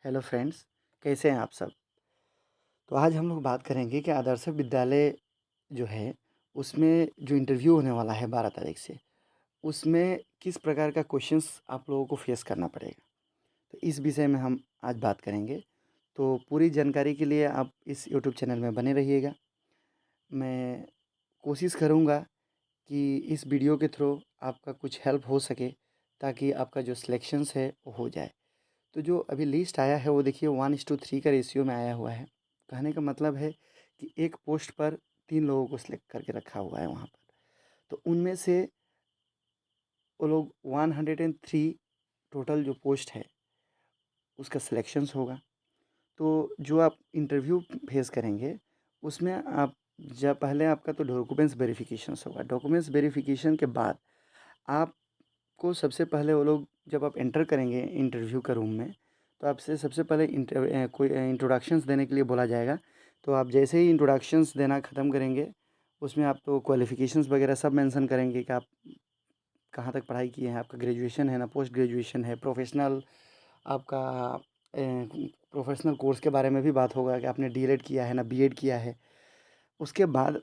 Hello friends, कैसे हैं आप सब? तो आज हम लोग बात करेंगे कि आदर्श विद्यालय जो है, उसमें जो इंटरव्यू होने वाला है 12 तारीख से, उसमें किस प्रकार का क्वेश्चंस आप लोगों को फेस करना पड़ेगा। तो इस विषय में हम आज बात करेंगे। तो पूरी जानकारी के लिए आप इस यूट्यूब चैनल में बने रहिएगा। मैं कोशिश करूँगा कि इस वीडियो के थ्रू आपका कुछ हेल्प हो सके, ताकि आपका जो सिलेक्शंस है वो हो जाए। तो जो अभी लिस्ट आया है वो देखिए 1:3 का रेशियो में आया हुआ है। कहने का मतलब है कि एक पोस्ट पर 3 लोगों को सिलेक्ट करके रखा हुआ है वहाँ पर। तो उनमें से वो लोग 103 टोटल जो पोस्ट है उसका सिलेक्शंस होगा। तो जो आप इंटरव्यू फेस करेंगे उसमें आप जब पहले आपका तो डॉक्यूमेंट्स वेरिफिकेशंस होगा। डॉक्यूमेंट्स वेरिफिकेशन के बाद आपको सबसे पहले वो लोग जब आप एंटर करेंगे इंटरव्यू का रूम में, तो आपसे सबसे पहले कोई इंट्रोडक्शंस देने के लिए बोला जाएगा। तो आप जैसे ही इंट्रोडक्शंस देना ख़त्म करेंगे, उसमें आप तो क्वालिफ़िकेशंस वगैरह सब मेंशन करेंगे कि आप कहाँ तक पढ़ाई किए हैं, आपका ग्रेजुएशन है ना पोस्ट ग्रेजुएशन है, प्रोफेशनल आपका प्रोफेशनल कोर्स के बारे में भी बात होगा कि आपने डीएलएड किया है ना बीएड किया है। उसके बाद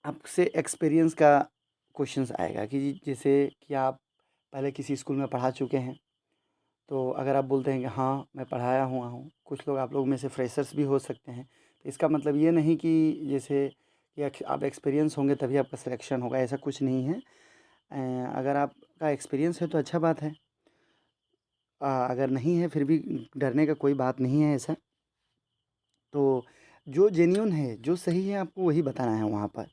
आपसे एक्सपीरियंस का क्वेश्चंस आएगा कि जैसे कि आप पहले किसी स्कूल में पढ़ा चुके हैं। तो अगर आप बोलते हैं कि हाँ मैं पढ़ाया हुआ हूँ, कुछ लोग आप लोग में से फ्रेशर्स भी हो सकते हैं, तो इसका मतलब ये नहीं कि जैसे कि आप एक्सपीरियंस होंगे तभी आपका सिलेक्शन होगा, ऐसा कुछ नहीं है। अगर आपका एक्सपीरियंस है तो अच्छा बात है। अगर नहीं है फिर भी डरने का कोई बात नहीं है ऐसा। तो जो जेन्युइन है, जो सही है, आपको वही बताना है वहाँ पर।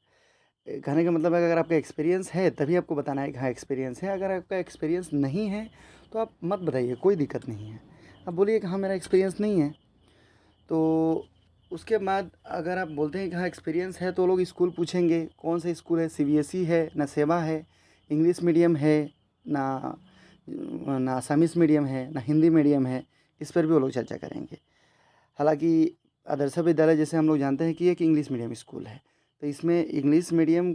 कहने का मतलब है अगर आपका एक्सपीरियंस है तभी आपको बताना है कि हाँ एक्सपीरियंस है। अगर आपका एक्सपीरियंस नहीं है तो आप मत बताइए, कोई दिक्कत नहीं है। आप बोलिए कि हाँ मेरा एक्सपीरियंस नहीं है। तो उसके बाद अगर आप बोलते हैं कि हाँ एक्सपीरियंस है, तो लोग स्कूल पूछेंगे कौन सा स्कूल है, सीबीएसई है ना सेवा है, इंग्लिश मीडियम है ना ना असामीस मीडियम है ना हिंदी मीडियम है। इस पर भी वो लोग चर्चा करेंगे। हालांकि आदर्श विद्यालय जैसे हम लोग जानते हैं कि एक इंग्लिश मीडियम स्कूल है, तो इसमें इंग्लिश मीडियम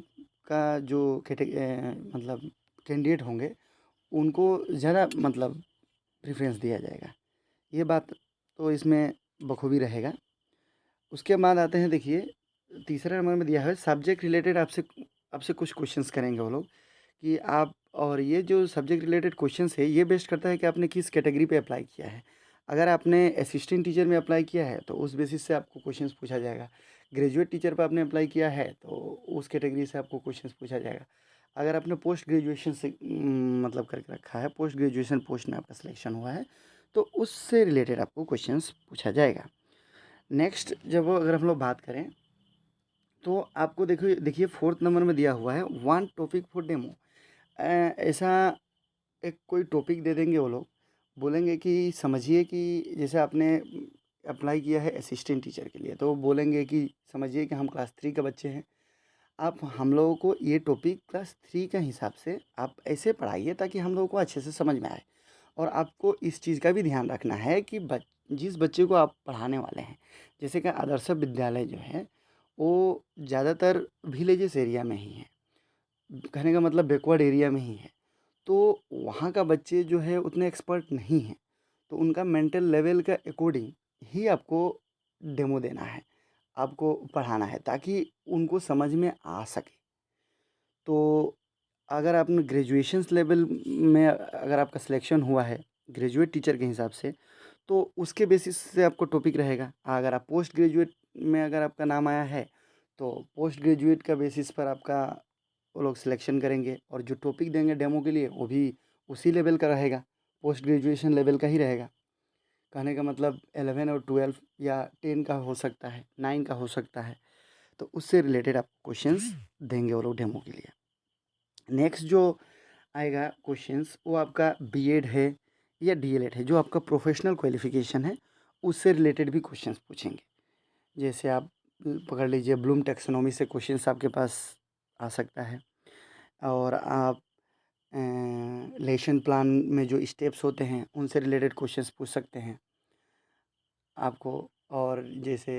का जो मतलब कैंडिडेट होंगे उनको ज़्यादा मतलब प्रेफरेंस दिया जाएगा। ये बात तो इसमें बखूबी रहेगा। उसके बाद आते हैं, देखिए तीसरा नंबर में दिया है सब्जेक्ट रिलेटेड। आपसे आपसे कुछ क्वेश्चंस करेंगे वो लोग कि आप, और ये जो सब्जेक्ट रिलेटेड क्वेश्चंस है ये बेस्ड करता है कि आपने किस कैटेगरी पे अप्लाई किया है। अगर आपने असिस्टेंट टीचर में अप्लाई किया है तो उस बेसिस से आपको क्वेश्चंस पूछा जाएगा। ग्रेजुएट टीचर पर आपने अप्लाई किया है तो उस कैटेगरी से आपको क्वेश्चंस पूछा जाएगा। अगर आपने पोस्ट ग्रेजुएशन से मतलब करके रखा है, पोस्ट ग्रेजुएशन पोस्ट में आपका सिलेक्शन हुआ है, तो उससे रिलेटेड आपको क्वेश्चंस पूछा जाएगा। नेक्स्ट जब अगर हम लोग बात करें तो आपको देखिए देखिए फोर्थ नंबर में दिया हुआ है वन टॉपिक फॉर डेमो। ऐसा एक कोई टॉपिक दे देंगे वो लोग, बोलेंगे कि समझिए कि जैसे आपने अप्लाई किया है असिस्टेंट टीचर के लिए, तो वो बोलेंगे कि समझिए कि हम क्लास 3 के बच्चे हैं, आप हम लोगों को ये टॉपिक क्लास 3 के हिसाब से आप ऐसे पढ़ाइए ताकि हम लोगों को अच्छे से समझ में आए। और आपको इस चीज़ का भी ध्यान रखना है कि जिस बच्चे को आप पढ़ाने वाले हैं, जैसे कि आदर्श विद्यालय जो है वो ज़्यादातर विलेजेस एरिया में ही है, कहने का मतलब बैकवर्ड एरिया में ही है। तो वहाँ का बच्चे जो है उतने एक्सपर्ट नहीं हैं, तो उनका मेंटल लेवल के अकॉर्डिंग ही आपको डेमो देना है, आपको पढ़ाना है ताकि उनको समझ में आ सके। तो अगर आपने ग्रेजुएशंस लेवल में अगर आपका सिलेक्शन हुआ है ग्रेजुएट टीचर के हिसाब से, तो उसके बेसिस से आपको टॉपिक रहेगा। अगर आप पोस्ट ग्रेजुएट में अगर आपका नाम आया है, तो पोस्ट ग्रेजुएट का बेसिस पर आपका वो लोग सिलेक्शन करेंगे, और जो टॉपिक देंगे डेमो के लिए वो भी उसी लेवल का रहेगा, पोस्ट ग्रेजुएशन लेवल का ही रहेगा। कहने का मतलब 11 और 12 या 10 का हो सकता है, 9 का हो सकता है। तो उससे रिलेटेड आप क्वेश्चंस देंगे वो लोग डेमो के लिए। नेक्स्ट जो आएगा क्वेश्चंस वो आपका बीएड है या डीएलएड है, जो आपका प्रोफेशनल क्वालिफिकेशन है उससे रिलेटेड भी क्वेश्चंस पूछेंगे। जैसे आप पकड़ लीजिए ब्लूम टैक्सोनॉमी से क्वेश्चंस आपके पास आ सकता है। और आप लेसन प्लान में जो स्टेप्स होते हैं उनसे रिलेटेड क्वेश्चंस पूछ सकते हैं आपको। और जैसे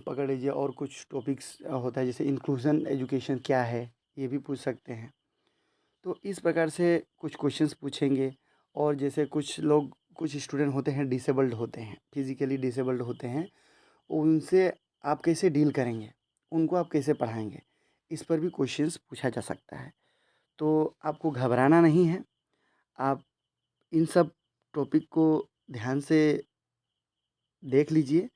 पकड़ लीजिए और कुछ टॉपिक्स होता है, जैसे इंक्लूजन एजुकेशन क्या है, ये भी पूछ सकते हैं। तो इस प्रकार से कुछ क्वेश्चंस पूछेंगे। और जैसे कुछ लोग कुछ स्टूडेंट होते हैं डिसेबल्ड होते हैं, फिज़िकली डिसेबल्ड होते हैं, उनसे आप कैसे डील करेंगे? उनको आप कैसे पढ़ाएँगे? इस पर भी क्वेश्चंस पूछा जा सकता है। तो आपको घबराना नहीं है, आप इन सब टॉपिक को ध्यान से देख लीजिए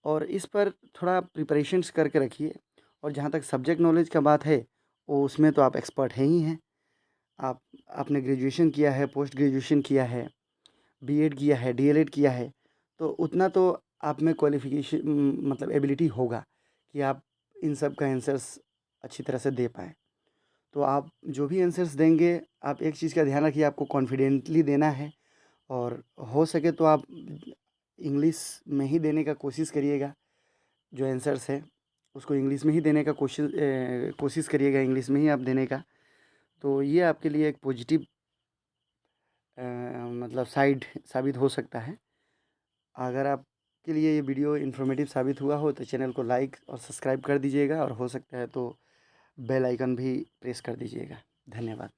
और इस पर थोड़ा प्रिपरेशंस करके रखिए। और जहाँ तक सब्जेक्ट नॉलेज का बात है, वो उसमें तो आप एक्सपर्ट हैं ही हैं। आप आपने ग्रेजुएशन किया है, पोस्ट ग्रेजुएशन किया है, बीएड किया है, डीएलएड किया है, तो उतना तो आप में क्वालिफ़िकेशन मतलब एबिलिटी होगा कि आप इन सब का आंसर्स अच्छी तरह से दे पाएँ। तो आप जो भी आंसर्स देंगे, आप एक चीज़ का ध्यान रखिए, आपको कॉन्फिडेंटली देना है और हो सके तो आप इंग्लिश में ही देने का कोशिश करिएगा। जो आंसर्स है, उसको इंग्लिश में ही देने का कोशिश करिएगा, इंग्लिश में ही आप देने का। तो ये आपके लिए एक पॉजिटिव मतलब साइड साबित हो सकता है। अगर आपके लिए ये वीडियो इन्फॉर्मेटिव साबित हुआ हो तो चैनल को लाइक और सब्सक्राइब कर दीजिएगा और हो सकता है तो बेल आइकन भी प्रेस कर दीजिएगा। धन्यवाद।